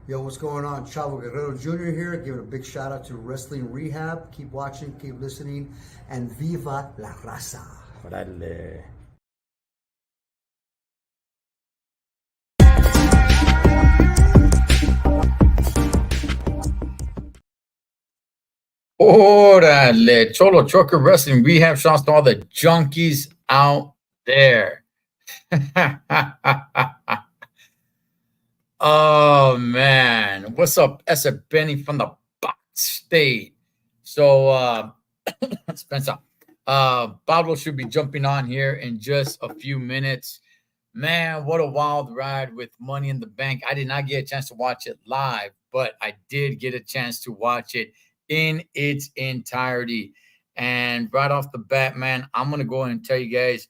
Yo, what's going on? Chavo Guerrero Jr. here, giving a big shout out to Wrestling Rehab. Keep watching, keep listening, and viva la raza. Órale. Órale, Cholo Trucker Wrestling Rehab shouts to all the junkies out there. Oh man, what's up, Esa Benny from the Box State? So Spencer, Pablo should be jumping on here in just a few minutes. Man, what a wild ride with Money in the Bank. I did not get a chance to watch it live, but I did get a chance to watch it in its entirety. And right off the bat, man, I'm gonna go ahead and tell you guys,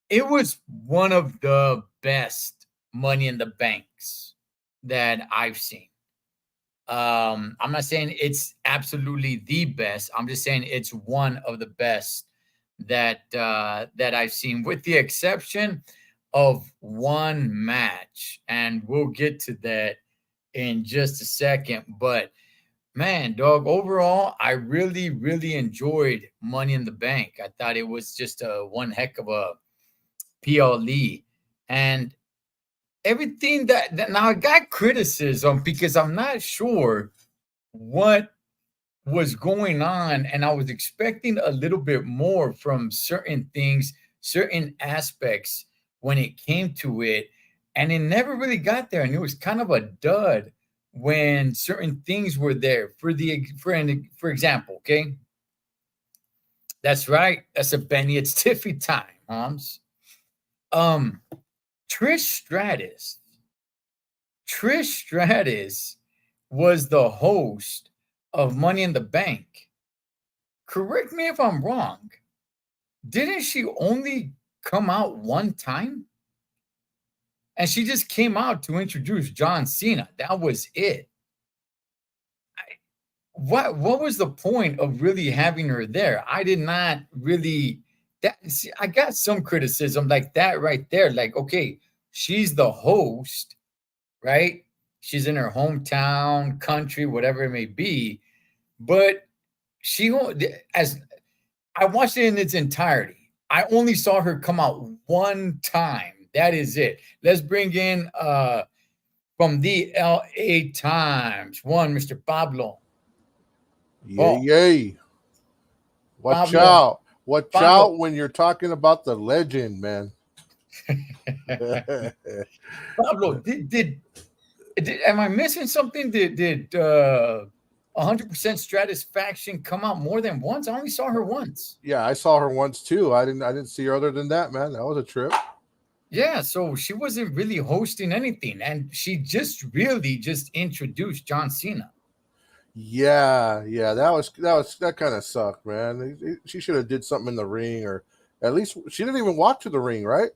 it was one of the best Money in the Banks that I've seen. I'm not saying it's absolutely the best. I'm just saying it's one of the best that I've seen, with the exception of one match, and we'll get to that in just a second. But man, dog, overall, I really, really enjoyed Money in the Bank. I thought it was just one heck of a PLE. And everything that now I got criticism because I'm not sure what was going on, and I was expecting a little bit more from certain things, certain aspects when it came to it, and it never really got there. And it was kind of a dud when certain things were there. For example, okay, that's right, that's a Benny. It's Tiffy time, moms. Trish Stratus was the host of Money in the Bank. Correct me if I'm wrong. Didn't she only come out one time? And she just came out to introduce John Cena. That was it. What was the point of really having her there? I did not really. I got some criticism like that right there. Like, okay, she's the host, right? She's in her hometown, country, whatever it may be. But as I watched it in its entirety, I only saw her come out one time. That is it. Let's bring in from the LA Times, Mr. Pablo. Yay. Watch Pablo. out. Watch out when you're talking about the legend, man. Pablo, am I missing something? Did 100% Stratisfaction come out more than once? I only saw her once. Yeah, I saw her once too. I didn't see her other than that, man. That was a trip. Yeah, so she wasn't really hosting anything, and she just really introduced John Cena. Yeah, that kind of sucked, man. She should have did something in the ring, or at least she didn't even walk to the ring, right?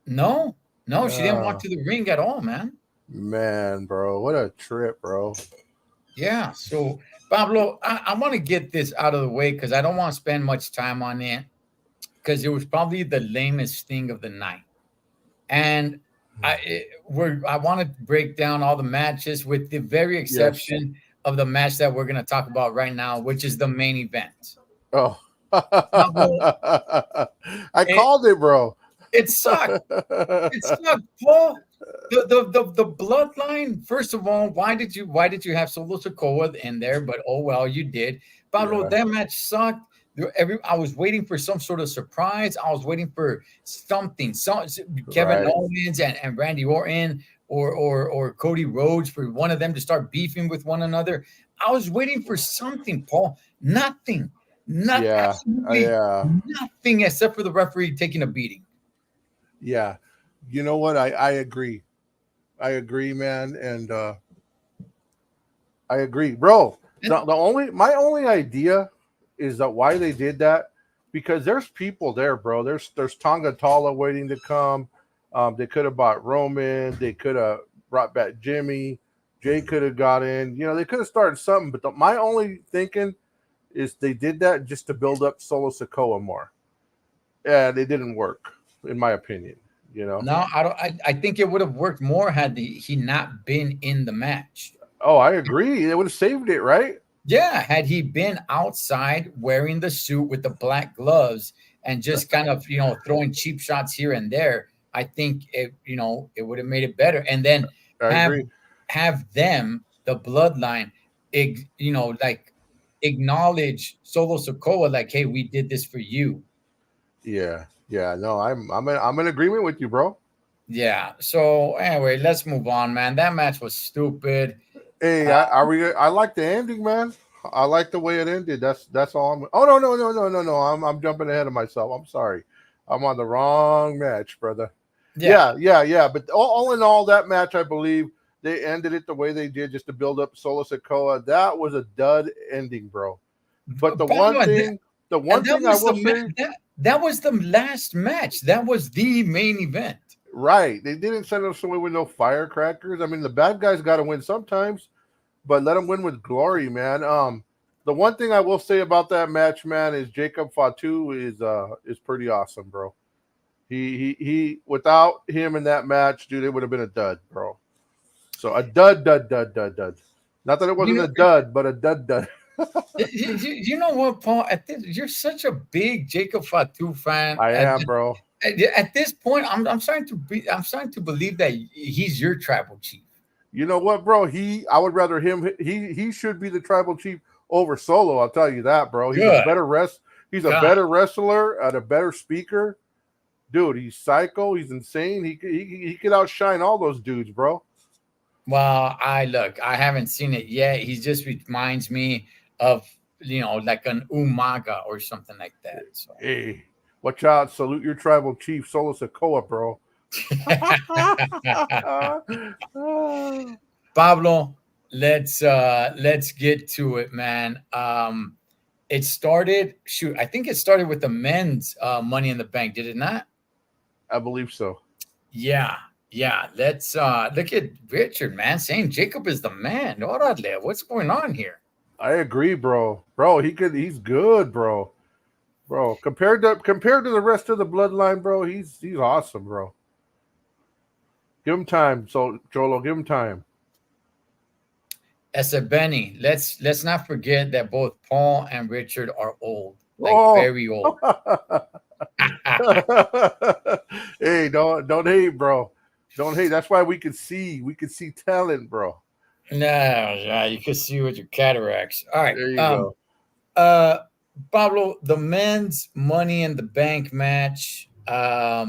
No, she didn't walk to the ring at all, man. Man, bro, what a trip, bro. Yeah, so Pablo, I want to get this out of the way because I don't want to spend much time on it because it was probably the lamest thing of the night. And I want to break down all the matches with the very exception of the match that we're going to talk about right now, which is the main event. Oh, Pablo, I it, called it, bro. it sucked. It sucked, Paul. The bloodline. First of all, why did you have Solo Sokoa in there? But oh well, you did. Pablo, Yeah, that match sucked. I was waiting for some sort of surprise. I was waiting for something. Kevin right. Owens and Randy Orton or Cody Rhodes for one of them to start beefing with one another. I was waiting for something, Paul. Nothing. Not Yeah, absolutely yeah, nothing except for the referee taking a beating. yeah. You know what? I agree. I agree, man, and I agree, bro. The only my only idea is that why they did that because there's people there, bro. There's Tonga Tala waiting to come. They could have bought Roman. They could have brought back Jimmy. Jay could have got in. You know, they could have started something. But my only thinking is they did that just to build up Solo Sokoa more, and it didn't work, in my opinion. You know. No, I don't. I think it would have worked more had he not been in the match. Oh, I agree. They would have saved it, right? Yeah, had he been outside wearing the suit with the black gloves and just kind of throwing cheap shots here and there, I think it would have made it better. And then I have agree. have them the bloodline, like acknowledge Solo Sokoa, like, hey, we did this for you. Yeah, yeah. No, I'm in agreement with you, bro. Yeah. So anyway, let's move on, man. That match was stupid. Hey, I like the ending, man. I like the way it ended. That's all. Oh no. I'm jumping ahead of myself. I'm sorry. I'm on the wrong match, brother. Yeah. Yeah. But all in all, that match, I believe they ended it the way they did, just to build up Solo Sikoa. That was a dud ending, bro. But Pablo, the and one thing I will say, that was the last match. That was the main event. right? They didn't send us away with no firecrackers. I mean, the bad guys got to win sometimes, but let them win with glory, man. The one thing I will say about that match, man, is Jacob Fatu is pretty awesome, bro. He without him in that match, dude, it would have been a dud, bro. So a dud. Not that it You wasn't know, a dud, but a dud. you know what, Paul? You're such a big Jacob Fatu fan. I am, bro. At this point, I'm starting to believe that he's your tribal chief. You know what, bro? I would rather him. He should be the tribal chief over Solo. I'll tell you that, bro. Good He's a God. better wrestler and a better speaker, dude. He's psycho. He's insane. He could outshine all those dudes, bro. Well, I haven't seen it yet. He just reminds me of like an Umaga or something like that. So Hey, watch out! Salute your tribal chief, Solo Sokoa, bro. Pablo, let's get to it, man. I think it started with the men's Money in the Bank, did it not? I believe so. Yeah, yeah. Let's look at Richard, man, saying Jacob is the man. Orale, what's going on here? I agree, bro. Bro, he's good, bro. Bro, compared to the rest of the bloodline, bro, he's awesome, bro. Give him time, so Cholo, give him time. Benny, let's not forget that both Paul and Richard are old, like Oh, very old. hey, don't hate, bro. Don't hate. That's why we could see talent, bro. No, yeah, you can see with your cataracts. All right. There you go. Uh Pablo, the men's Money in the Bank match. I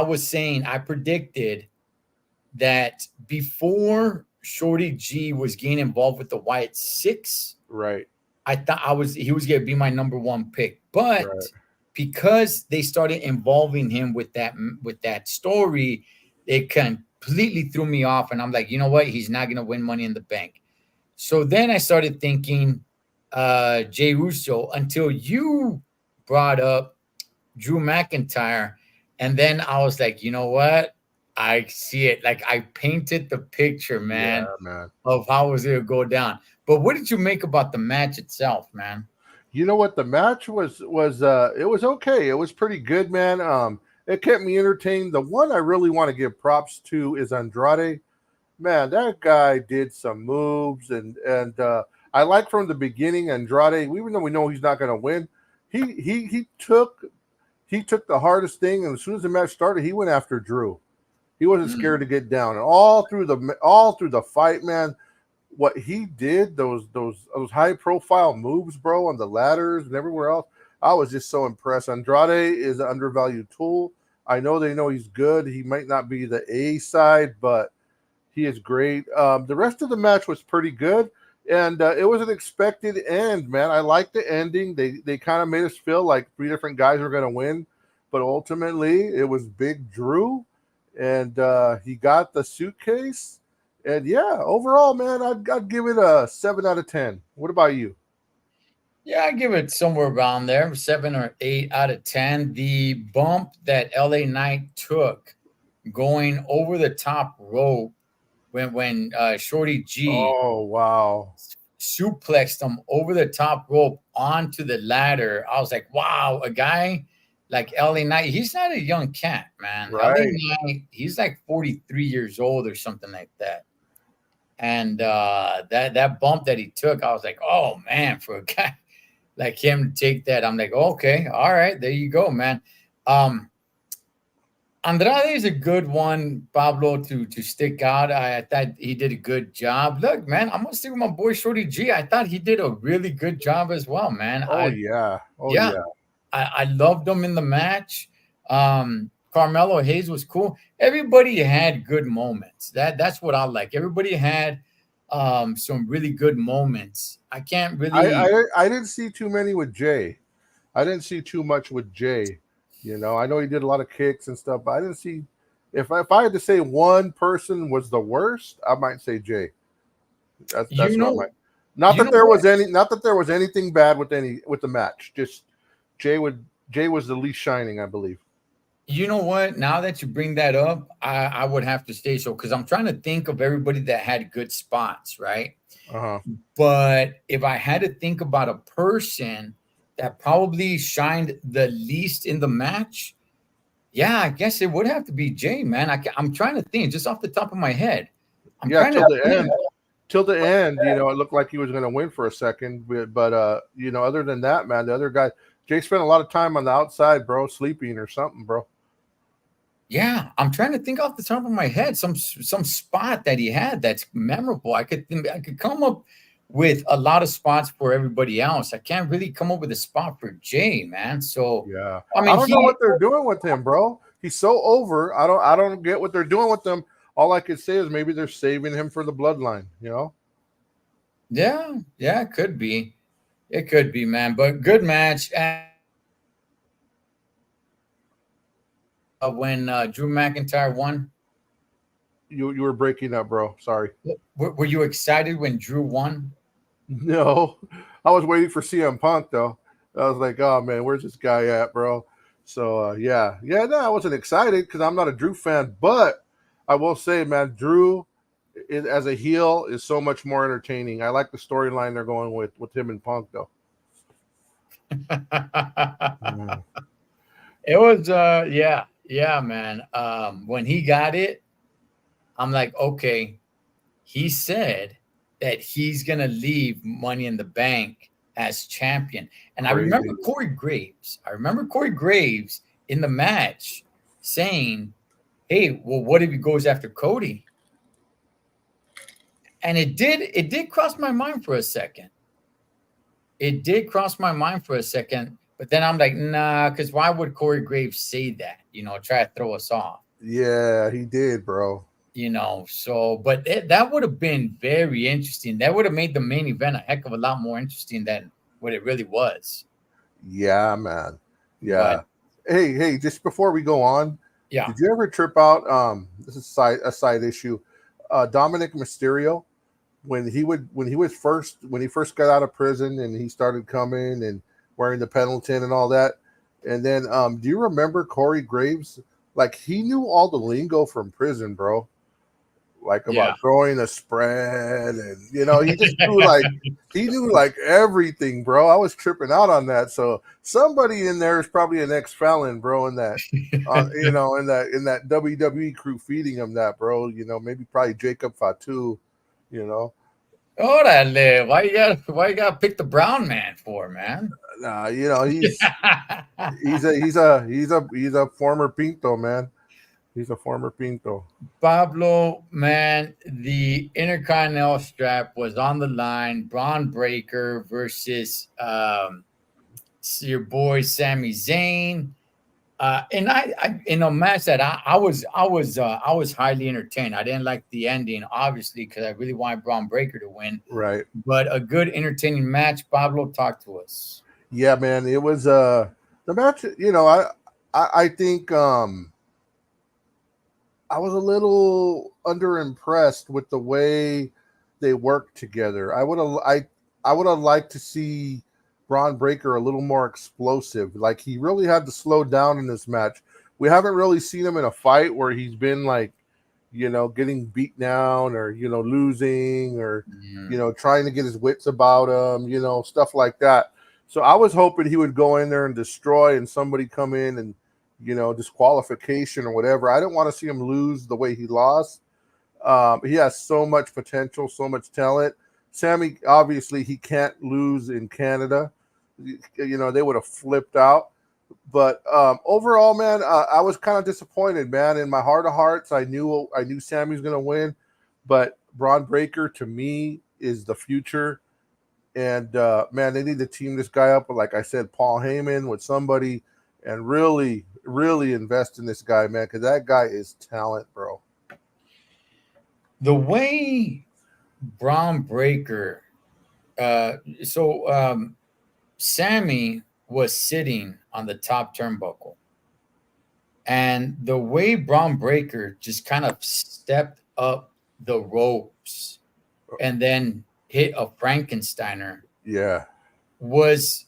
was saying I predicted that before Shorty G was getting involved with the Wyatt Six, Right. I thought he was gonna be my number one pick. But Right. because they started involving him with that story, it completely threw me off. And I'm like, you know what? He's not gonna win Money in the Bank. So then I started thinking Jey Uso until you brought up Drew McIntyre. And then I was like, you know what? I see it. Like I painted the picture, Yeah, man, man. of how it was going to go down. But what did you make about the match itself, man? You know what? The match was it was okay. It was pretty good, man. It kept me entertained. The one I really want to give props to is Andrade. Man, that guy did some moves, and I like from the beginning Andrade. Even though we know he's not going to win, he took the hardest thing, and as soon as the match started, he went after Drew. He wasn't scared to get down, and all through the fight, man. What he did, those high profile moves, bro, on the ladders and everywhere else, I was just so impressed. Andrade is an undervalued tool. I know they know he's good. He might not be the A side, but he is great. The rest of the match was pretty good, and it was an expected end, man. I like the ending. They kind of made us feel like three different guys were going to win, but ultimately it was Big Drew, and he got the suitcase. And yeah, overall, man, I'd give it a 7 out of 10. What about you? Yeah, I give it somewhere around there, 7 or 8 out of 10. The bump that LA Knight took going over the top rope when Shorty G Oh wow, suplexed him over the top rope onto the ladder, I was like, wow, a guy like LA Knight, he's not a young cat, man. LA right? Knight, he's like 43 years old or something like that. And that bump that he took, I was like, oh man, for a guy like him to take that, I'm like, okay, all right, there you go, man. Andrade is a good one, Pablo, to stick out. I thought he did a good job. Look, man, I'm gonna stick with my boy Shorty G. I thought he did a really good job as well, man. Oh yeah, Yeah, I loved him in the match. Carmelo Hayes was cool. Everybody had good moments. That's what I like. Everybody had some really good moments. I can't really. I didn't see too many with Jay. I didn't see too much with Jay. You know, I know he did a lot of kicks and stuff, but I didn't see. If I had to say one person was the worst, I might say Jay. That's You what I know, might. Not you that know there what? was anything bad with the match. Just Jay was the least shining, I believe. You know what? Now that you bring that up, I would have to stay so because I'm trying to think of everybody that had good spots, right? Uh-huh. But if I had to think about a person that probably shined the least in the match, yeah, I guess it would have to be Jay, man. I'm trying to think just off the top of my head. I'm Yeah, trying to think. till the end, you know, it looked like he was going to win for a second, but you know, other than that, man, the other guy, Jay spent a lot of time on the outside, bro, sleeping or something, bro. Yeah, I'm trying to think off the top of my head some spot that he had that's memorable. I could come up with a lot of spots for everybody else. I can't really come up with a spot for Jay, man. So, Yeah, I I mean, don't know what they're doing with him, bro. He's so over. I don't get what they're doing with him. All I could say is maybe they're saving him for the bloodline. You know? yeah, it could be, man. But good match. And when Drew McIntyre won, You were breaking up, bro. Sorry. were you excited when Drew won? No, I was waiting for CM Punk though. I was like, oh man, where's this guy at, bro? So yeah. No, I wasn't excited because I'm not a Drew fan, but I will say, man, Drew as a heel is so much more entertaining. I like the storyline they're going with him and Punk though. Mm. It was yeah, man. When he got it, I'm like, okay, he said that he's gonna leave Money in the Bank as champion. And I remember Crazy. Corey Graves. I remember Corey Graves in the match saying, hey, well, what if he goes after Cody? And it did cross my mind for a second. It did cross my mind for a second, but then I'm like, nah, because why would Corey Graves say that? Try to throw us off. Yeah, he did, bro. So but that would have been very interesting. That would have made the main event a heck of a lot more interesting than what it really was. Yeah, man. But Yeah. Hey, just before we go on, yeah, did you ever trip out? This is a side issue. Dominic Mysterio, when he first got out of prison and he started coming and wearing the Pendleton and all that. And then do you remember Corey Graves? Like he knew all the lingo from prison, bro. Like yeah. about throwing a spread and he knew like everything, bro. I was tripping out on that. So somebody in there is probably an ex-felon, bro, in that in that WWE crew feeding him that, bro. Maybe probably Jacob Fatu, you know. Orale, why you gotta pick the brown man for, man? Nah, you know, he's a former Pinto, man. He's a former Pinto. Pablo, man, the Intercontinental strap was on the line. Braun Breaker versus your boy Sami Zayn. And I in a match that I was highly entertained. I didn't like the ending, obviously, because I really wanted Braun Breaker to win. Right. But a good entertaining match. Pablo, talk to us. Yeah, man. It was the match, you know, I think I was a little underimpressed with the way they worked together. I would have liked to see Braun Breaker a little more explosive. Like he really had to slow down in this match. We haven't really seen him in a fight where he's been like, you know, getting beat down or, you know, losing or, you know, trying to get his wits about him, you know, stuff like that. So I was hoping he would go in there and destroy and somebody come in and, you know, disqualification or whatever. I didn't want to see him lose the way he lost. He has so much potential, so much talent. Sammy, obviously, he can't lose in Canada. You know, they would have flipped out. But overall, man, I was kind of disappointed, man. In my heart of hearts, I knew Sammy's going to win, but Braun Breaker to me is the future. And man, they need to team this guy up with, like I said, Paul Heyman with somebody, and really, really invest in this guy, man, because that guy is talent, bro. The way Braun Breaker, Sammy was sitting on the top turnbuckle, and the way Braun Breaker just kind of stepped up the ropes and then hit a Frankensteiner Yeah, was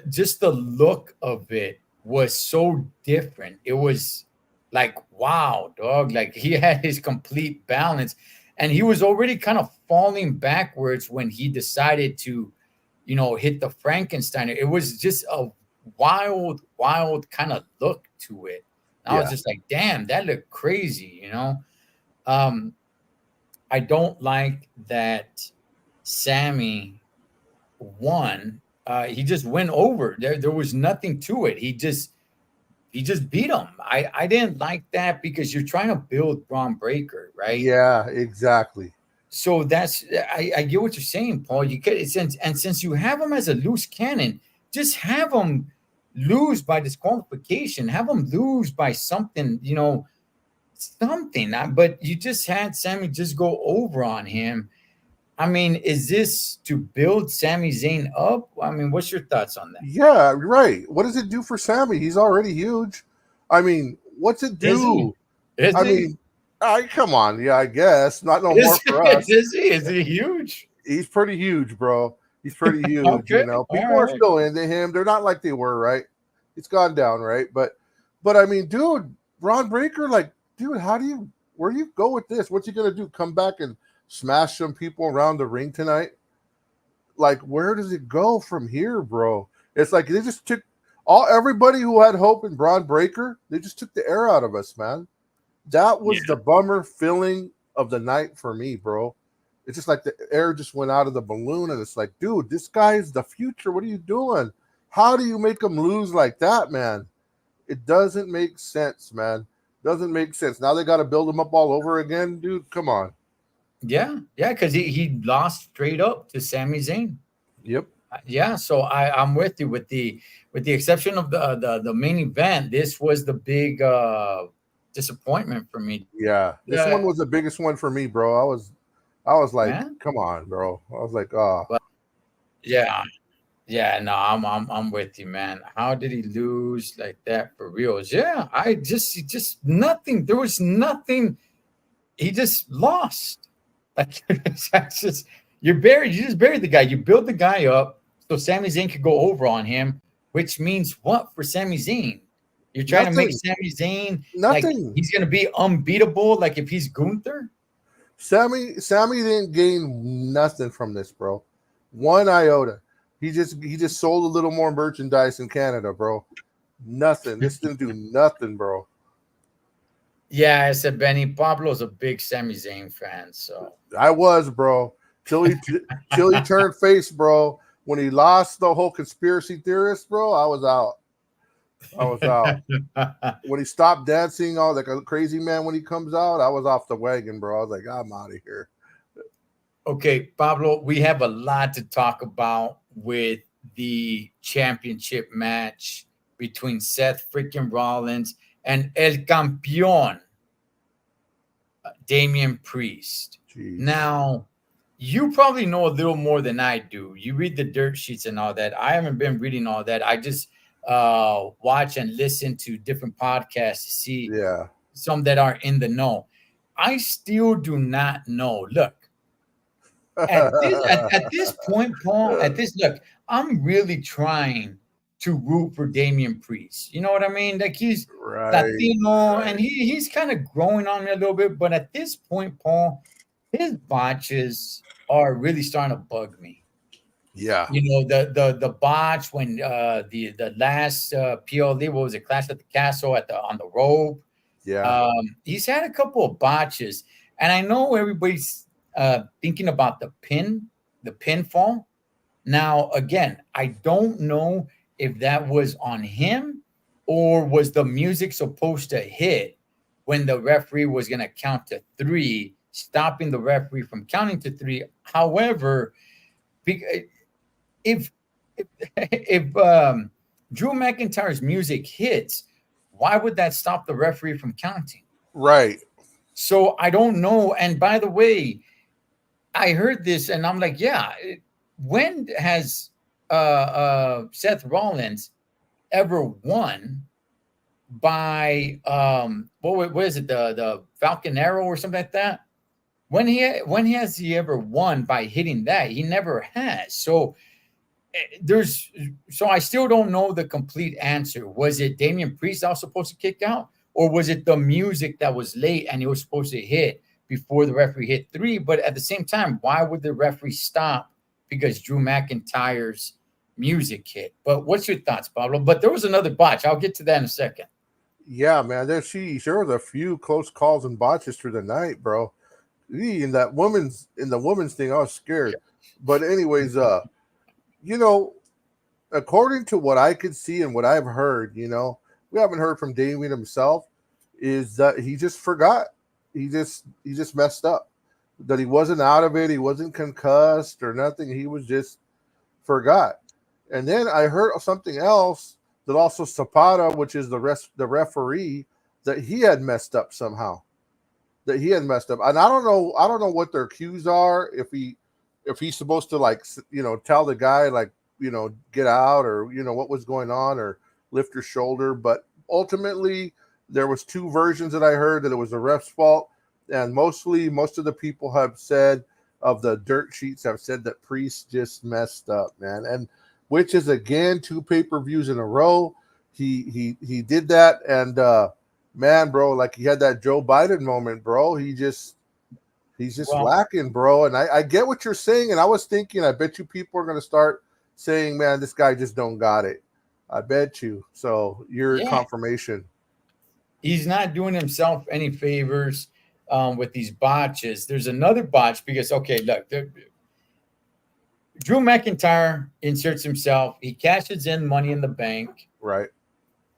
just the look of it was so different. It was like, wow, dog. Like he had his complete balance and he was already kind of falling backwards when he decided to, you know, hit the Frankensteiner. It was just a wild kind of look to it. And I was yeah, just like, damn, that looked crazy, you know? Um, I don't like that Sammy won. He just went over. There was nothing to it. He just beat him. I didn't like that because you're trying to build Braun Breaker, right? yeah, exactly. So that's I get what you're saying, Paul. You get since you have him as a loose cannon, just have him lose by disqualification. Have him lose by something, you know, something. But you just had Sammy just go over on him. I mean, is this to build Sami Zayn up? I mean, what's your thoughts on that? Yeah, right. What does it do for Sammy? He's already huge. I mean, what's it Is he? do? Is I he? mean, come on. Yeah, I guess not no more Is he? for us. Is he? Is he huge? He's pretty huge, bro. He's pretty huge. Okay, You know, all people are right. still into him. They're not like they were, right? It's gone down, right? But I mean, dude, Braun Breaker, like, dude, where do you go with this? What's he gonna do? Come back and smash some people around the ring tonight? Like, where does it go from here, bro? It's like they just took everybody who had hope in Braun Breaker, they just took the air out of us, man. That was Yeah. the bummer feeling of the night for me, bro. It's just like the air just went out of the balloon, and it's like, dude, this guy is the future. What are you doing? How do you make him lose like that, man? It doesn't make sense, man. Doesn't make sense. Now they got to build him up all over again, dude. Come on. Yeah, yeah, because he lost straight up to Sami Zayn. Yep. Yeah, so I'm with you with the exception of the main event. This was the big disappointment for me. Yeah. This Uh, one was the biggest one for me, bro. I was like, man, come on, bro. I was like, oh, but yeah, yeah, no, I'm with you, man. How did he lose like that for reals? Yeah, just nothing. There was nothing. He just lost. Like that's just you just buried the guy. You build the guy up so Sami Zayn could go over on him, which means what for Sami Zayn? You're trying to make nothing. Sami Zayn like Nothing. he's gonna be unbeatable, like if he's Gunther. Sammy didn't gain nothing from this, bro. One iota. He just sold a little more merchandise in Canada, bro. Nothing. This didn't do nothing, bro. Yeah, I said Benny Pablo's a big Sami Zayn fan, so I was, bro. Till he turned face, bro. When he lost the whole conspiracy theorist, bro, I was out. When he stopped dancing, all like a crazy man, when he comes out, I was off the wagon, bro. I was like, I'm out of here. Okay, Pablo, we have a lot to talk about with the championship match between Seth freaking Rollins and El Campeón, Damian Priest. Jeez. Now, you probably know a little more than I do. You read the dirt sheets and all that. I haven't been reading all that. I just watch and listen to different podcasts to see some that are in the know. I still do not know. Look, at this point, Paul, look, I'm really trying to root for Damian Priest. You know what I mean? Like he's Latino and he's kind of growing on me a little bit. But at this point, Paul, his botches are really starting to bug me. Yeah. You know, the botch when the last PLD, what was it, Clash at the Castle on the rope. Yeah. He's had a couple of botches. And I know everybody's thinking about the pinfall. Now, again, I don't know if that was on him or was the music supposed to hit when the referee was going to count to 3, stopping the referee from counting to 3. However, if Drew McIntyre's music hits, why would that stop the referee from counting? Right. So I don't know. And by the way, I heard this and I'm like, yeah, when has Seth Rollins ever won by what is it, the Falcon Arrow or something like that? When has he ever won by hitting that? He never has. So I still don't know the complete answer. Was it Damian Priest that was supposed to kick out, or was it the music that was late and he was supposed to hit before the referee hit 3? But at the same time, why would the referee stop because Drew McIntyre's music hit? But what's your thoughts, Pablo? But there was another botch. I'll get to that in a second. Yeah, man. There was a few close calls and botches through the night, bro. In the women's thing, I was scared. But anyways, you know, according to what I could see and what I've heard, you know, we haven't heard from Damian himself, is that he just forgot. He just messed up. That he wasn't out of it. He wasn't concussed or nothing. He was just forgot. And then I heard something else that also Zapata, which is the referee, that he had messed up somehow. And I don't know what their cues are. If he's supposed to, like, you know, tell the guy, like, you know, get out, or, you know, what was going on, or lift your shoulder. But ultimately, there was 2 versions that I heard, that it was the ref's fault. And most of the people have said, of the dirt sheets have said, that Priest just messed up, man. And which is, again, 2 pay-per-views in a row. He did that. And man, bro, like, he had that Joe Biden moment, bro. He's just lacking, bro. And I get what you're saying. And I was thinking, I bet you people are going to start saying, man, this guy just don't got it. I bet you. So your confirmation. He's not doing himself any favors with these botches. There's another botch because, okay, look, Drew McIntyre inserts himself. He cashes in Money in the Bank. Right.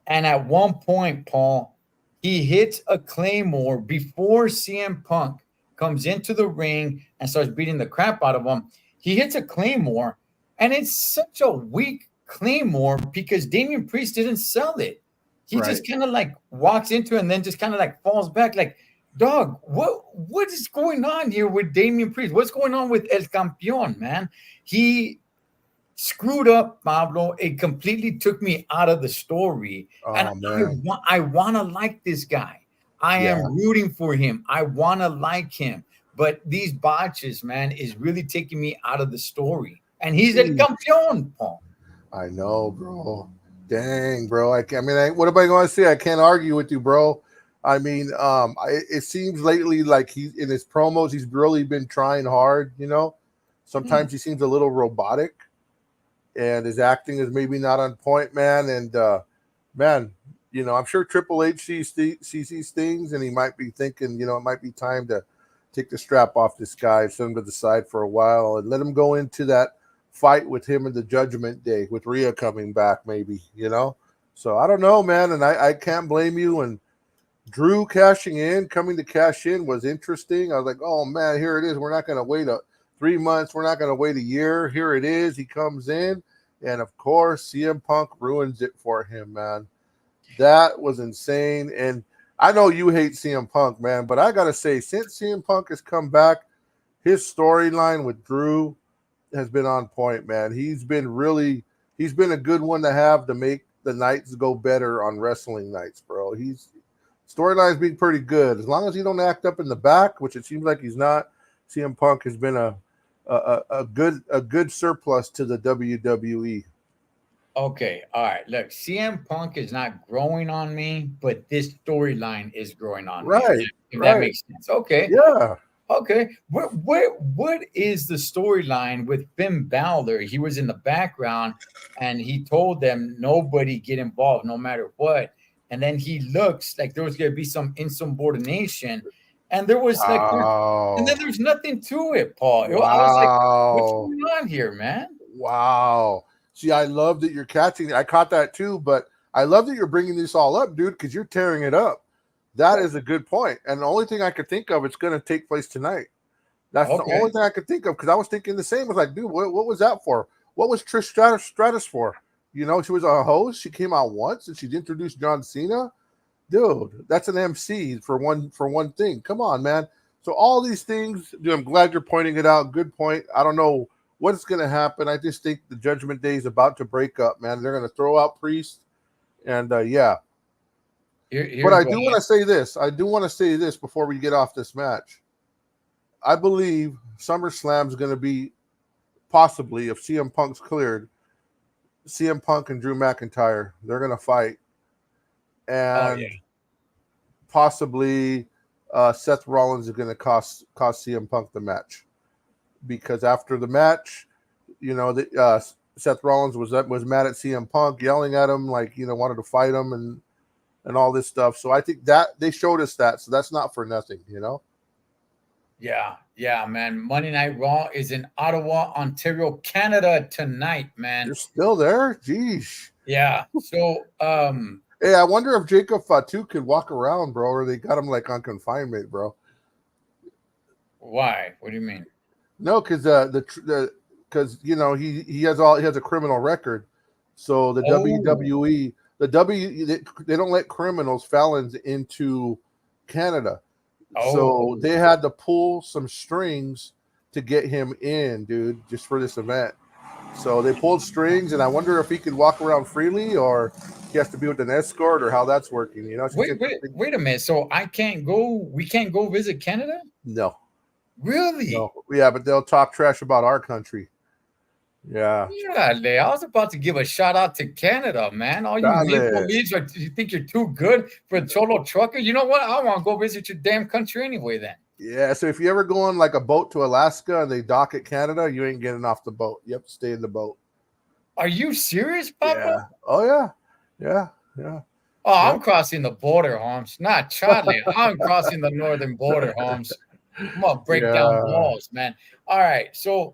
And at one point, Paul, he hits a Claymore before CM Punk comes into the ring and starts beating the crap out of him. He hits a Claymore, and it's such a weak Claymore because Damian Priest didn't sell it. He just kind of like walks into it and then just kind of like falls back. Like, dog, what is going on here with Damian Priest? What's going on with El Campeón, man? He screwed up, Pablo. It completely took me out of the story. And I want to like this guy. I am rooting for him. I want to like him. But these botches, man, is really taking me out of the story. And he's El Campeón, Paul. I know, bro. Dang, bro. What am I going to say? I can't argue with you, bro. I mean, it seems lately like he's in his promos, he's really been trying hard, you know. Sometimes he seems a little robotic, and his acting is maybe not on point, man. And man, you know, I'm sure Triple H sees these things, and he might be thinking, you know, it might be time to take the strap off this guy, set him to the side for a while, and let him go into that fight with him in the Judgment Day with Rhea coming back, maybe, you know? So I don't know, man, and I can't blame you. And Drew coming to cash in was interesting. I was like, oh, man, here it is. We're not going to wait 3 months. We're not going to wait a year. Here it is. He comes in, and, of course, CM Punk ruins it for him, man. That was insane. And I know you hate CM Punk, man, but I got to say, since CM Punk has come back, his storyline with Drew has been on point, man. He's been a good one to have to make the nights go better on wrestling nights, bro. Storyline's been pretty good. As long as he don't act up in the back, which it seems like he's not, CM Punk has been a good surplus to the WWE. Okay, all right. Look, CM Punk is not growing on me, but this storyline is growing on me. If that makes sense. Okay. Yeah. Okay. What is the storyline with Finn Balor? He was in the background and he told them nobody get involved no matter what. And then he looks like there was going to be some insubordination. And there was and then there's nothing to it, Paul. Wow. I was like, what's going on here, man? Wow. See, I love that you're catching it. I caught that too, but I love that you're bringing this all up, dude, because you're tearing it up. That is a good point. And the only thing I could think of, it's going to take place tonight. That's the only thing I could think of, because I was thinking the same. I was like, dude, what was that for? What was Trish Stratus for? You know, she was a host. She came out once and she introduced John Cena. Dude, that's an MC for one thing. Come on, man. So all these things, dude, I'm glad you're pointing it out. Good point. I don't know what's going to happen. I just think the Judgment Day is about to break up, man. They're going to throw out Priest. And, yeah. But I do want to say this. I do want to say this before we get off this match. I believe SummerSlam is going to be possibly, if CM Punk's cleared, CM Punk and Drew McIntyre. They're going to fight. And possibly Seth Rollins is going to cost CM Punk the match. Because after the match, you know, Seth Rollins was mad at CM Punk, yelling at him, like, you know, wanted to fight him and all this stuff. So I think that they showed us that. So that's not for nothing, you know? Yeah, man. Monday Night Raw is in Ottawa, Ontario, Canada tonight, man. You're still there? Jeez. Yeah. So, hey, I wonder if Jacob Fatu could walk around, bro, or they got him like on confinement, bro. Why? What do you mean? No, because because you know he has a criminal record, so the WWE they don't let felons into Canada, so they had to pull some strings to get him in, dude, just for this event. So they pulled strings, and I wonder if he could walk around freely, or he has to be with an escort, or how that's working. You know? Wait a minute. So I can't go. We can't go visit Canada? No. Really? No. Yeah, but they'll talk trash about our country. Yeah. Yeah, I was about to give a shout out to Canada, man. All you leads you think you're too good for a Cholo trucker? You know what? I want to go visit your damn country anyway then. Yeah, so if you ever go on like a boat to Alaska and they dock at Canada, you ain't getting off the boat. You have to stay in the boat. Are you serious, Papa? Yeah. Oh, yeah. Yeah. Yeah. Oh, I'm crossing the border, Holmes. Not Charlie. I'm crossing the northern border, Holmes. I'm gonna break down walls, man. All right. So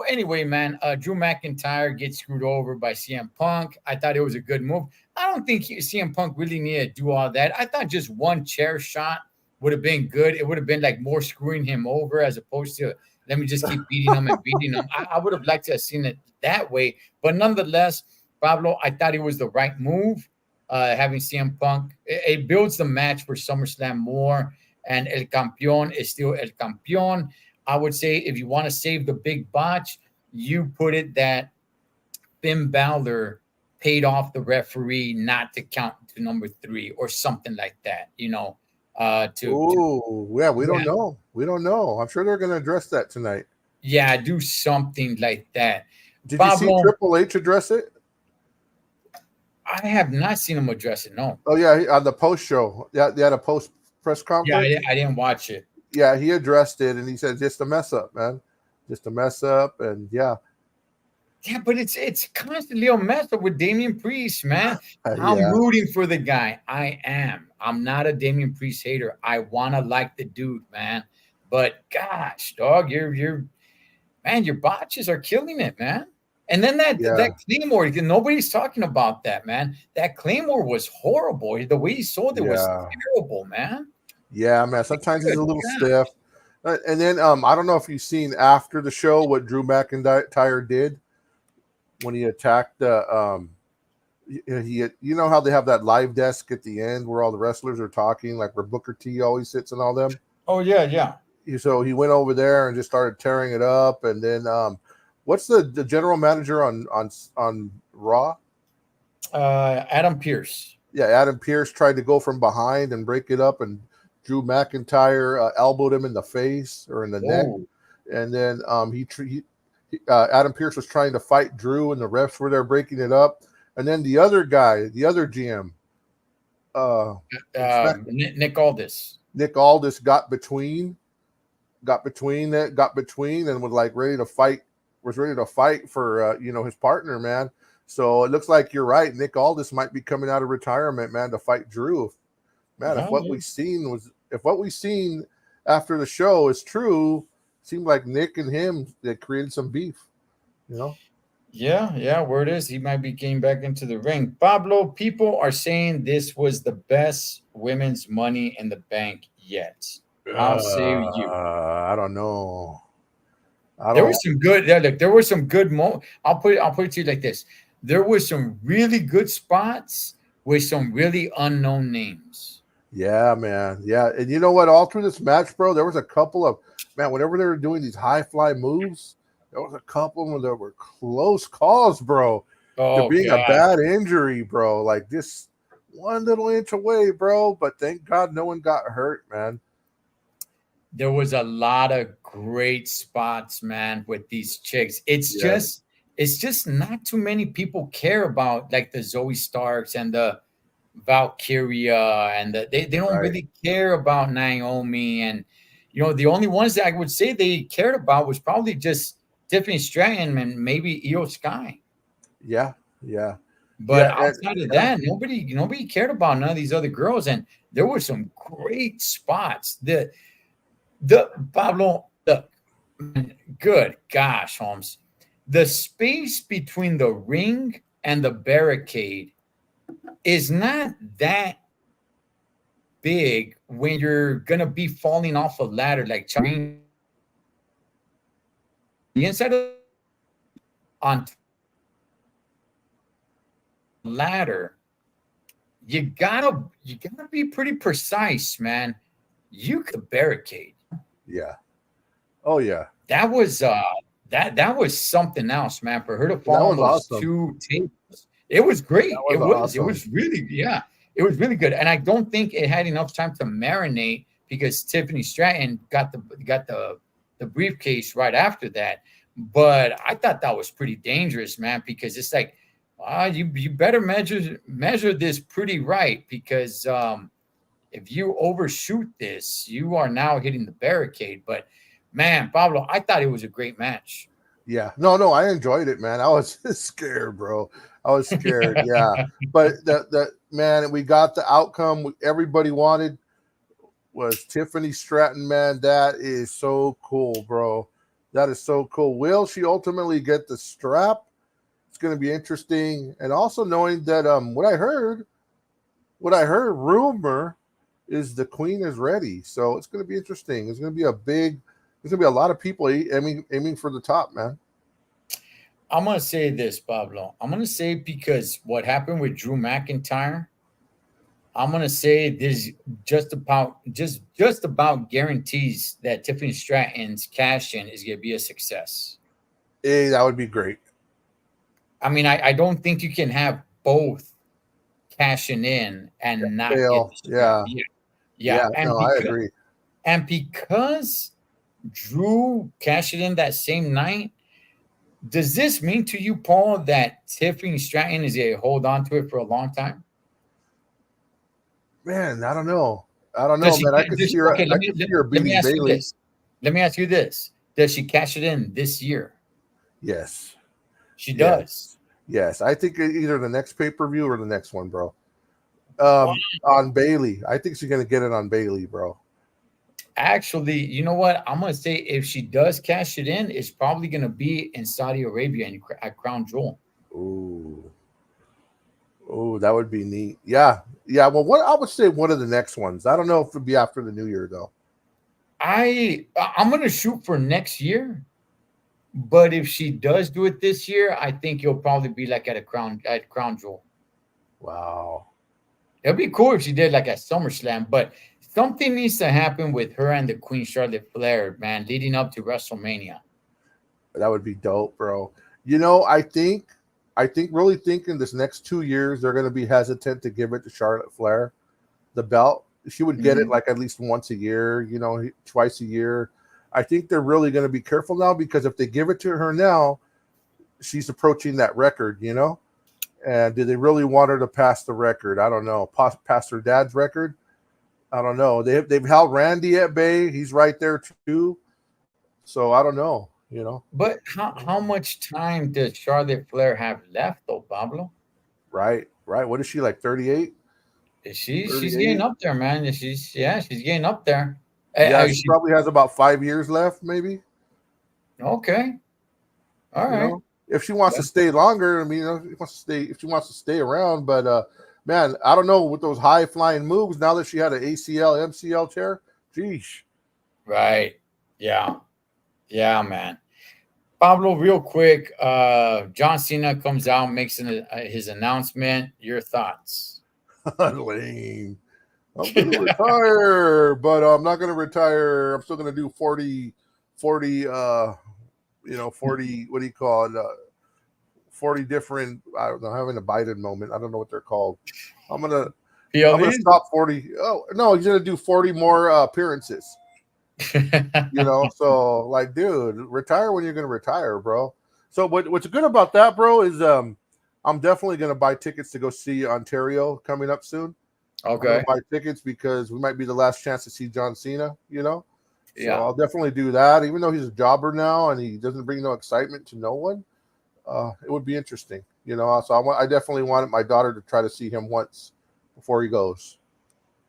anyway, man, Drew McIntyre gets screwed over by CM Punk. I thought it was a good move. I don't think CM Punk really needed to do all that. I thought just one chair shot would have been good. It would have been like more screwing him over as opposed to let me just keep beating him and beating him. I would have liked to have seen it that way. But nonetheless, Pablo, I thought it was the right move. Having CM Punk, it builds the match for SummerSlam more. And El Campeón is still El Campeón. I would say if you want to save the big botch, you put it that Finn Balor paid off the referee not to count to number 3 or something like that, you know. We don't know. We don't know. I'm sure they're going to address that tonight. Yeah, do something like that. Did you see Triple H address it? I have not seen him address it, no. Oh, yeah, on the post show. Yeah, they had a post press conference. Yeah, I didn't watch it. Yeah, he addressed it, and he said, just a mess up, man. Just a mess up, and yeah. Yeah, but it's constantly a mess up with Damian Priest, man. I'm rooting for the guy. I am. I'm not a Damian Priest hater. I want to like the dude, man. But gosh, dog, you're man, your botches are killing it, man. And then that Claymore, nobody's talking about that, man. That Claymore was horrible. The way he sold it was terrible, man. Yeah, man. Sometimes he's a little stiff. And then I don't know if you've seen after the show what Drew McIntyre did when he attacked the you know how they have that live desk at the end where all the wrestlers are talking, like where Booker T always sits and all them. Oh yeah. So he went over there and just started tearing it up. And then what's the general manager on Raw? Adam Pearce. Yeah, Adam Pearce tried to go from behind and break it up, and Drew McIntyre elbowed him in the face or in the neck. And then Adam Pearce was trying to fight Drew, and the refs were there breaking it up. And then the other guy, the other GM, Nick Aldis. Nick Aldis got between and was like ready to fight for his partner, man. So it looks like you're right. Nick Aldis might be coming out of retirement, man, to fight Drew. Man, if what we've seen after the show is true, seemed like Nick and him, they created some beef, you know? Yeah, word is he might be getting back into the ring. Pablo, people are saying this was the best women's Money in the Bank yet. How say you? I don't know. There were some good. Yeah, look, there were some good moments. I'll put it to you like this: there were some really good spots with some really unknown names. Yeah, man. Yeah, and you know what? All through this match, bro, there was a couple of whenever they were doing these high fly moves, there was a couple of them that were close calls, bro. To being a bad injury, bro. Like just one little inch away, bro. But thank God no one got hurt, man. There was a lot of great spots, man, with these chicks. It's just not too many people care about like the Zoe Starks and the Valkyria, and they don't really care about Naomi. And the only ones that I would say they cared about was probably just Tiffany Stratton and maybe Io Sky. Yeah. But outside of that, nobody cared about none of these other girls. And there were some great spots. The Pablo, good gosh, Holmes, the space between the ring and the barricade is not that big when you're gonna be falling off a ladder like the inside of on ladder. You gotta be pretty precise, man. You could barricade. Yeah. Oh yeah. That was that was something else, man. For her to fall on those two tables, it was great. It was really, it was really good. And I don't think it had enough time to marinate because Tiffany Stratton got the briefcase right after that. But I thought that was pretty dangerous, man, because it's like, you better measure this pretty right, because if you overshoot this, you are now hitting the barricade. But man, Pablo, I thought it was a great match. Yeah, no, I enjoyed it, man. I was scared, bro. I was scared. Yeah, but that man, we got the outcome everybody wanted. Was Tiffany Stratton, man. That is so cool, bro. That is so cool. Will she ultimately get the strap? It's going to be interesting. And also knowing that what I heard, rumor is the queen is ready. So it's going to be interesting. It's going to be a lot of people aiming for the top, man. I'm going to say this, Pablo. I'm going to say, because what happened with Drew McIntyre, I'm going to say this just about guarantees that Tiffany Stratton's cash-in is going to be a success. Hey, that would be great. I mean, I don't think you can have both cashing in and not fail. Yeah. I agree. And because Drew cashed it in that same night, does this mean to you, Paul, that Tiffany Stratton is going to hold on to it for a long time? Man, I don't know, man. I could see her beating Bayley. Let me ask you this. Does she cash it in this year? Yes. She does. Yes. I think either the next pay-per-view or the next one, bro. On Bayley. I think she's going to get it on Bayley, bro. Actually, you know what? I'm gonna say if she does cash it in, it's probably gonna be in Saudi Arabia and at Crown Jewel. Ooh, ooh, that would be neat. Yeah, yeah. Well, what I would say one of the next ones. I don't know if it'd be after the new year though. I'm gonna shoot for next year, but if she does do it this year, I think it'll probably be like at Crown Jewel. Wow, It'd be cool if she did like at SummerSlam, but something needs to happen with her and the Queen Charlotte Flair, man, leading up to WrestleMania. that would be dope, bro. I think really thinking this next 2 years they're going to be hesitant to give it to Charlotte Flair, the belt. She would get it Mhm. like at least once a year, twice a year. I think they're really going to be careful now because if they give it to her now, she's approaching that record. And do they really want her to pass the record? I don't know. Pass her dad's record? I don't know. They've held Randy at bay. He's right there too. So I don't know. But how much time does Charlotte Flair have left, though, Pablo? Right, right. What is she like? 38? She's getting 38? up there, man. She's getting up there. Yeah, she probably has about 5 years left, maybe. Okay, all You right. know, if she wants to stay longer, I mean, if she wants to stay around, but man, I don't know with those high flying moves. Now that she had an ACL, MCL tear, geez. Right. Yeah. Yeah, man. Pablo, real quick, John Cena comes out, makes his announcement. Your thoughts? Lame. I'm going to retire, but I'm not going to retire. I'm still going to do 40, 40, 40, what do you call it? 40 different, I don't know, having a Biden moment. I don't know what they're called. I'm going to PLEs? stop 40. Oh, no, he's going to do 40 more appearances. So like, dude, retire when you're going to retire, bro. So what's good about that, bro, is I'm definitely going to buy tickets to go see Ontario coming up soon. Okay. I'm going to buy tickets because we might be the last chance to see John Cena. So I'll definitely do that. Even though he's a jobber now and he doesn't bring no excitement to no one, it would be interesting. So I definitely wanted my daughter to try to see him once before he goes.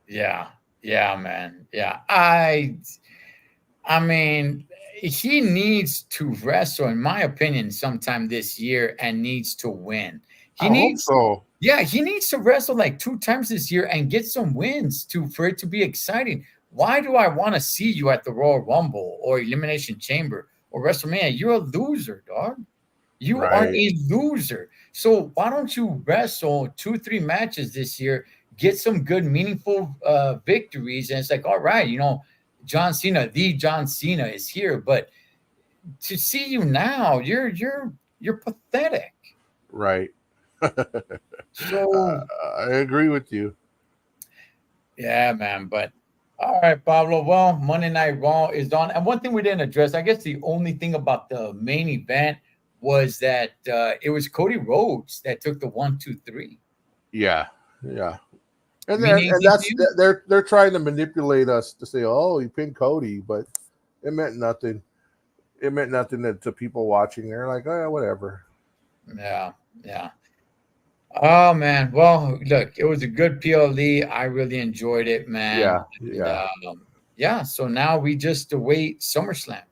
Yeah, man. Yeah, I mean, he needs to wrestle, in my opinion, sometime this year and needs to win. I hope so. Yeah, he needs to wrestle like 2 times this year and get some wins for it to be exciting. Why do I want to see you at the Royal Rumble or Elimination Chamber or WrestleMania? You're a loser, dog. You are a loser. So why don't you wrestle 2-3 matches this year, get some good, meaningful victories, and it's like, all right, John Cena, the John Cena is here, but to see you now, you're pathetic. Right. So I agree with you. yeah, man. But all right, Pablo. Well, Monday Night Raw is on, and one thing we didn't address, I guess, the only thing about the main event was that it was Cody Rhodes that took the 1, 2, 3. Yeah. And that's they're trying to manipulate us to say, oh, he pinned Cody, but it meant nothing. It meant nothing to people watching. They're like, oh, yeah, whatever. Yeah. Oh man. Well, look, it was a good PLE. I really enjoyed it, man. Yeah. So now we just await SummerSlam.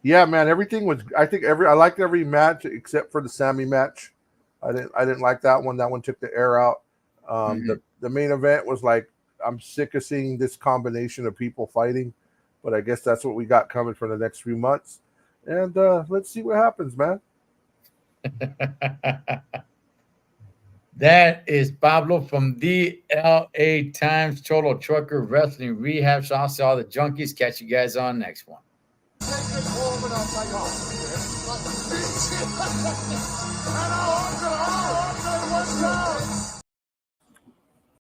Yeah, man. Everything was. I liked every match except for the Sammy match. I didn't like that one. That one took the air out. The main event was like, I'm sick of seeing this combination of people fighting, but I guess that's what we got coming for the next few months. And let's see what happens, man. That is Pablo from the LA Times, Cholo Trucker Wrestling Rehab. So I'll see all the junkies. Catch you guys on next one.